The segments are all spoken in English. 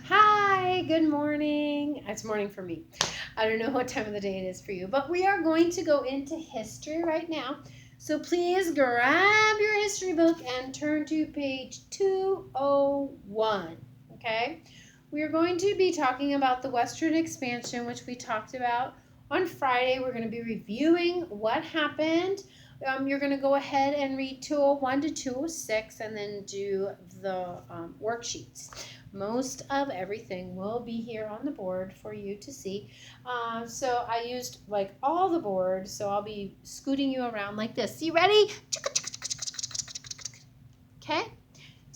Hi, good morning. It's morning for me. I don't know what time of the day it is for you, but we are going to go into history right now. So please grab your history book and turn to page 201. Okay? We are going to be talking about the Western expansion, which we talked about on Friday. We're going to be reviewing what happened. You're going to go ahead and read 201 to 206 and then do the worksheets. Most of everything will be here on the board for you to see. So I used like all the board, so I'll be scooting you around like this. You ready? Okay?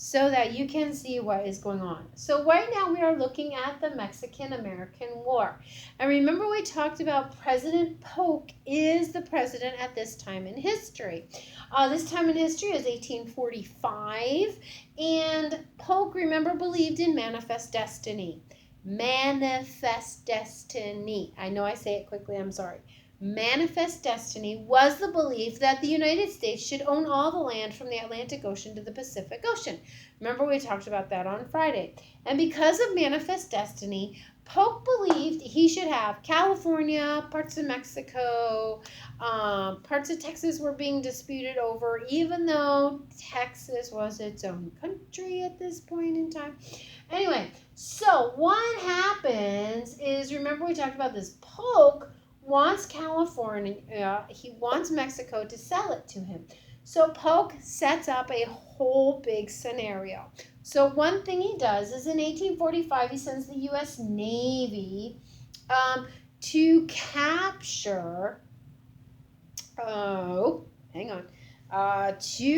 So that you can see what is going on. So right now we are looking at the Mexican-American War. And remember we talked about President Polk is the president at this time in history. This time in history is 1845. And Polk, remember, believed in manifest destiny. Manifest destiny. I know I say it quickly, I'm sorry. Manifest destiny was the belief that the United States should own all the land from the Atlantic Ocean to the Pacific Ocean. Remember, we talked about that on Friday. And because of manifest destiny, Polk believed he should have California, parts of Mexico, parts of Texas were being disputed over, even though Texas was its own country at this point in time. Anyway, so what happens is, remember we talked about this, Polk wants California, he wants Mexico to sell it to him. So Polk sets up a whole big scenario. So one thing he does is in 1845, he sends the U.S. Navy to capture, to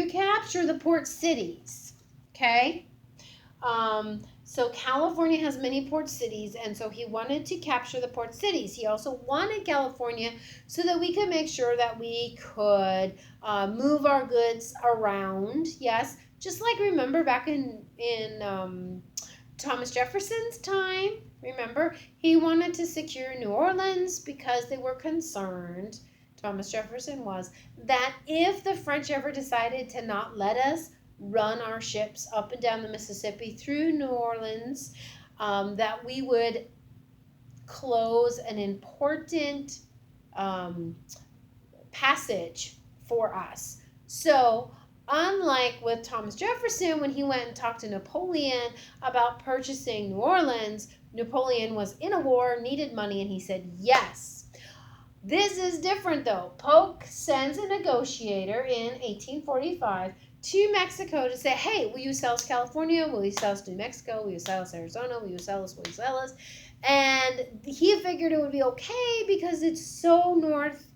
capture the port cities, okay? So California has many port cities, and so he wanted to capture the port cities. He also wanted California so that we could make sure that we could move our goods around. Yes, just like remember back in Thomas Jefferson's time. Remember, he wanted to secure New Orleans because they were concerned. Thomas Jefferson was that if the French ever decided to not let us run our ships up and down the Mississippi through New Orleans, that we would close an important passage for us. So unlike with Thomas Jefferson, when he went and talked to Napoleon about purchasing New Orleans, Napoleon was in a war, needed money, and he said yes. This is different though. Polk sends a negotiator in 1845 to Mexico to say, hey, will you sell us California? Will you sell us New Mexico? Will you sell us Arizona? Will you sell us? Will you sell us? And he figured it would be okay because it's so north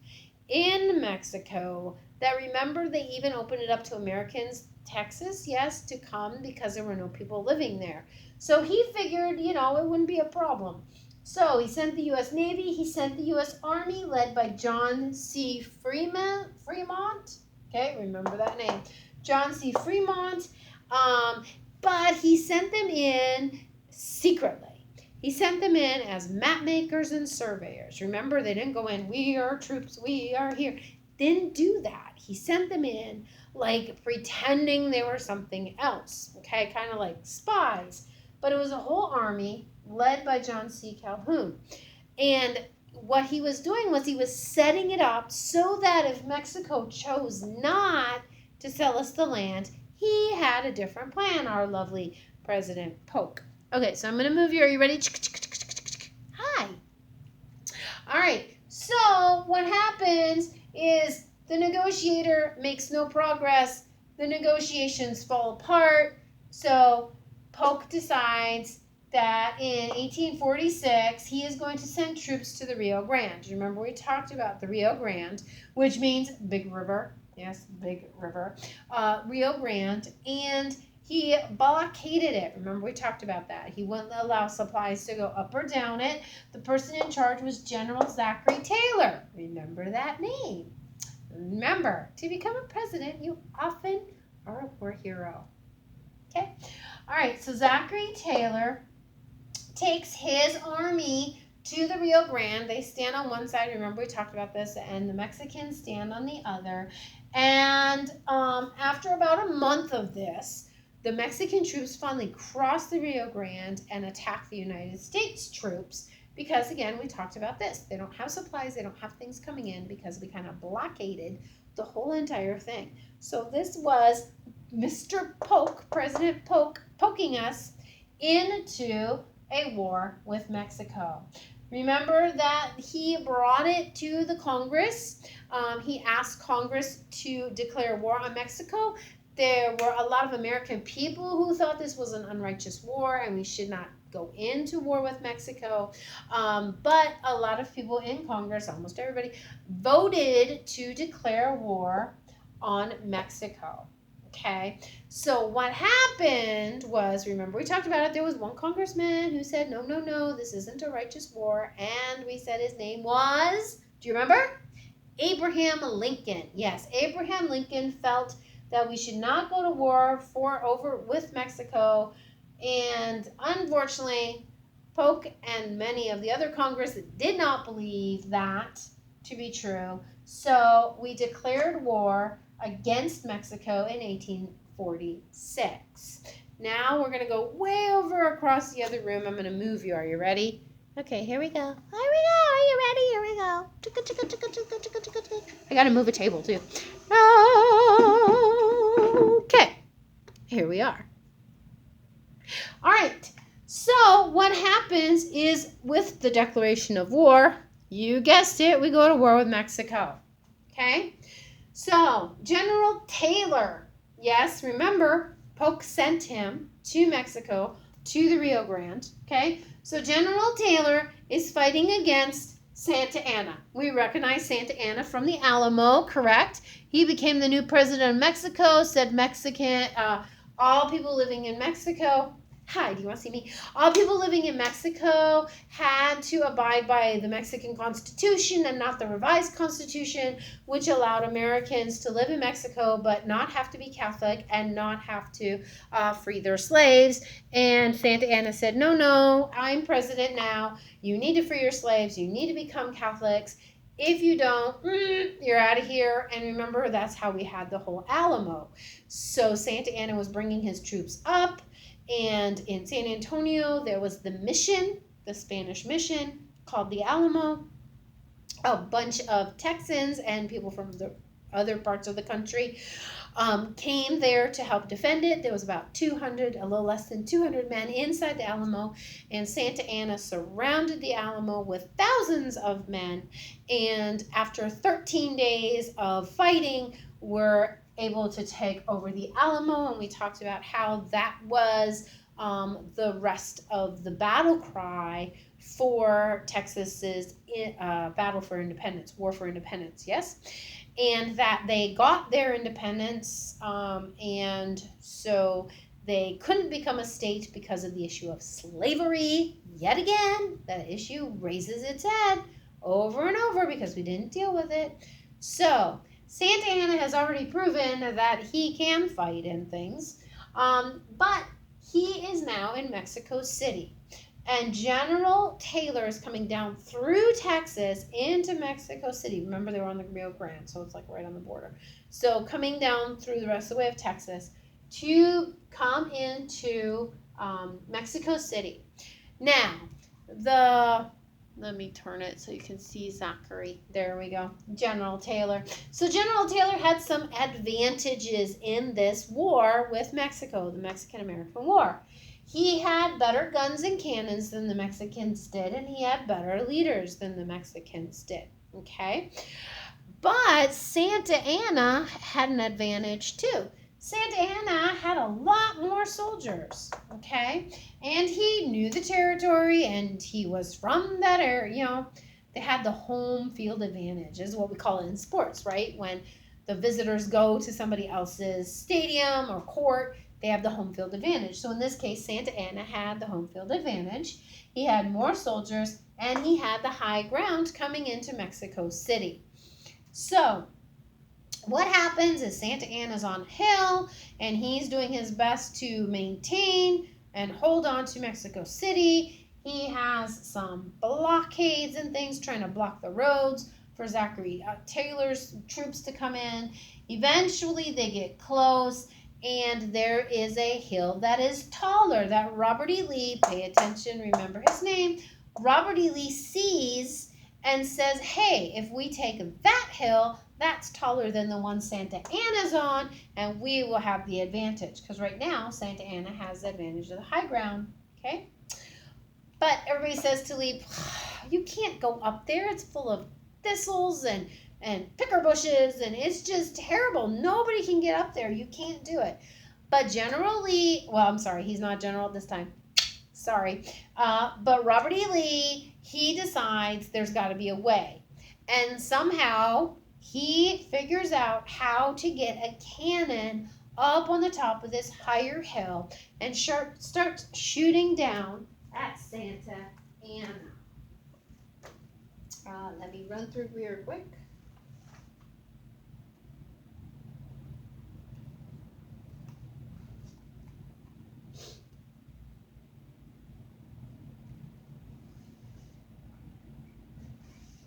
in Mexico that, remember, they even opened it up to Americans, Texas, yes, to come because there were no people living there. So he figured, it wouldn't be a problem. So he sent the U.S. Navy, he sent the U.S. Army led by John C. Fremont. Okay, remember that name. John C. Fremont. But he sent them in secretly. He sent them in as map makers and surveyors. Remember, they didn't go in, we are troops, we are here. Didn't do that. He sent them in like pretending they were something else. Okay, kind of like spies. But it was a whole army led by John C. Calhoun. And what he was doing was he was setting it up so that if Mexico chose not to sell us the land, he had a different plan, our lovely President Polk. Okay, so I'm going to move you. Are you ready? Hi. All right, so what happens is the negotiator makes no progress. The negotiations fall apart. So Polk decides that in 1846, he is going to send troops to the Rio Grande. Remember, we talked about the Rio Grande, which means big river. Yes, big river. Rio Grande. And he blockaded it. Remember, we talked about that. He wouldn't allow supplies to go up or down it. The person in charge was General Zachary Taylor. Remember that name. Remember, to become a president, you often are a war hero. Okay? All right, so Zachary Taylor takes his army to the Rio Grande. They stand on one side. Remember, we talked about this, and the Mexicans stand on the other. And after about a month of this, the Mexican troops finally crossed the Rio Grande and attacked the United States troops because, again, we talked about this. They don't have supplies, they don't have things coming in because we kind of blockaded the whole entire thing. So this was Mr. Polk, President Polk, poking us into a war with Mexico. Remember that he brought it to the Congress. He asked Congress to declare war on Mexico. There were a lot of American people who thought this was an unrighteous war and we should not go into war with Mexico. But a lot of people in Congress, almost everybody, voted to declare war on Mexico. Okay, so what happened was, remember we talked about it, there was one congressman who said, no, no, no, this isn't a righteous war, and we said his name was, do you remember? Abraham Lincoln. Yes, Abraham Lincoln felt that we should not go to war with Mexico, and unfortunately, Polk and many of the other Congress did not believe that to be true, so we declared war against Mexico in 1846. Now we're going to go way over across the other room. I'm going to move you. Are you ready? Okay, here we go. Here we go. Are you ready? Here we go. I got to move a table too. Okay, here we are. All right, so what happens is with the declaration of war, you guessed it, we go to war with Mexico. Okay? So, General Taylor, yes, remember, Polk sent him to Mexico, to the Rio Grande, okay? So, General Taylor is fighting against Santa Anna. We recognize Santa Anna from the Alamo, correct? He became the new president of Mexico, said all people living in Mexico, hi, do you want to see me? All people living in Mexico had to abide by the Mexican Constitution and not the revised Constitution, which allowed Americans to live in Mexico but not have to be Catholic and not have to free their slaves. And Santa Anna said, no, no, I'm president now. You need to free your slaves. You need to become Catholics. If you don't, you're out of here. And remember, that's how we had the whole Alamo. So Santa Anna was bringing his troops up. And in San Antonio, there was the mission, the Spanish mission called the Alamo. A bunch of Texans and people from the other parts of the country came there to help defend it. There was about 200, a little less than 200 men inside the Alamo, and Santa Anna surrounded the Alamo with thousands of men. And after 13 days of fighting, were able to take over the Alamo, and we talked about how that was the rest of the battle cry for Texas's battle for independence, war for independence, yes? And that they got their independence, and so they couldn't become a state because of the issue of slavery. Yet again, that issue raises its head over and over because we didn't deal with it. So Santa Anna has already proven that he can fight and things, but he is now in Mexico City. And General Taylor is coming down through Texas into Mexico City. Remember, they were on the Rio Grande, so it's like right on the border. So coming down through the rest of the way of Texas to come into Mexico City. Now, let me turn it so you can see Zachary. There we go. General Taylor. So General Taylor had some advantages in this war with Mexico, the Mexican-American War. He had better guns and cannons than the Mexicans did, and he had better leaders than the Mexicans did, okay? But Santa Anna had an advantage too. Santa Anna had a lot more soldiers, okay? And he knew the territory, and he was from that area. You know, they had the home field advantage, is what we call it in sports, right? When the visitors go to somebody else's stadium or court, they have the home field advantage. So in this case, Santa Anna had the home field advantage. He had more soldiers, and he had the high ground coming into Mexico City. So what happens is Santa Anna's on a hill, and he's doing his best to maintain and hold on to Mexico City. He has some blockades and things trying to block the roads for Zachary Taylor's troops to come in. Eventually, they get close, and there is a hill that is taller that Robert E. Lee, pay attention, remember his name, Robert E. Lee sees and says, hey, if we take that hill, that's taller than the one Santa Anna's on, and we will have the advantage. Because right now, Santa Ana has the advantage of the high ground, okay? But everybody says to Lee, you can't go up there. It's full of thistles and picker bushes, and it's just terrible. Nobody can get up there. You can't do it. But General Lee, well, I'm sorry, he's not general this time. Sorry. But Robert E. Lee, he decides there's got to be a way. And somehow he figures out how to get a cannon up on the top of this higher hill and starts shooting down at Santa Ana. Let me run through real quick.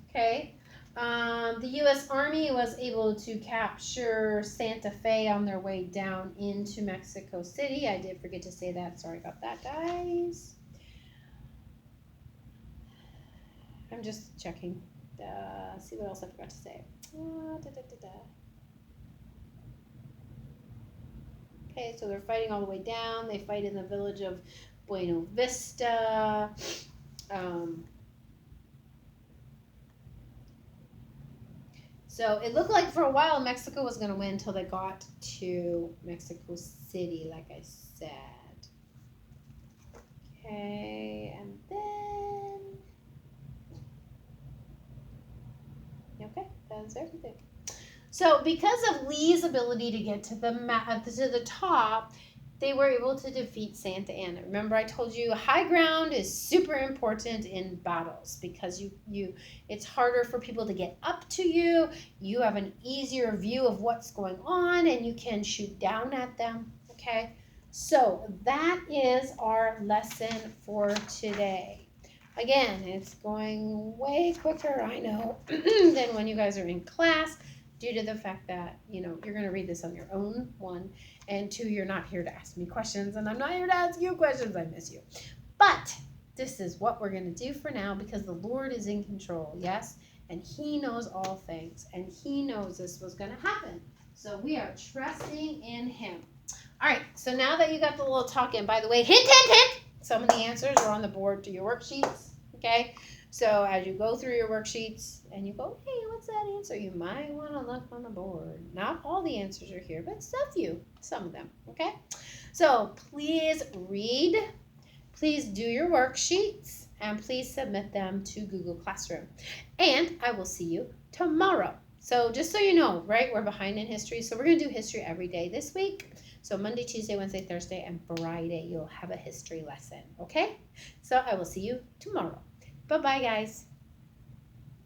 Okay. The U.S. Army was able to capture Santa Fe on their way down into Mexico City. I did forget to say that. Sorry about that, guys. I'm just checking. See what else I forgot to say. Okay, so they're fighting all the way down. They fight in the village of Buena Vista. So it looked like for a while Mexico was going to win until they got to Mexico City, like I said. Okay, and then... Okay, that's everything. So because of Lee's ability to get to the top, they were able to defeat Santa Anna. Remember, I told you high ground is super important in battles because it's harder for people to get up to you. You have an easier view of what's going on, and you can shoot down at them. Okay, so that is our lesson for today. Again, it's going way quicker, I know, than when you guys are in class, due to the fact that, you're going to read this on your own, one, and two, you're not here to ask me questions, and I'm not here to ask you questions. I miss you. But this is what we're going to do for now because the Lord is in control, yes? And He knows all things, and He knows this was going to happen. So we are trusting in Him. All right, so now that you got the little talk in, by the way, hint, hint, hint, some of the answers are on the board to your worksheets, okay? So as you go through your worksheets and you go, hey, what's that answer? You might want to look on the board. Not all the answers are here, but some of them, okay? So please read, please do your worksheets, and please submit them to Google Classroom. And I will see you tomorrow. So just so you know, right, we're behind in history, so we're going to do history every day this week. So Monday, Tuesday, Wednesday, Thursday, and Friday, you'll have a history lesson, okay? So I will see you tomorrow. Bye-bye, guys.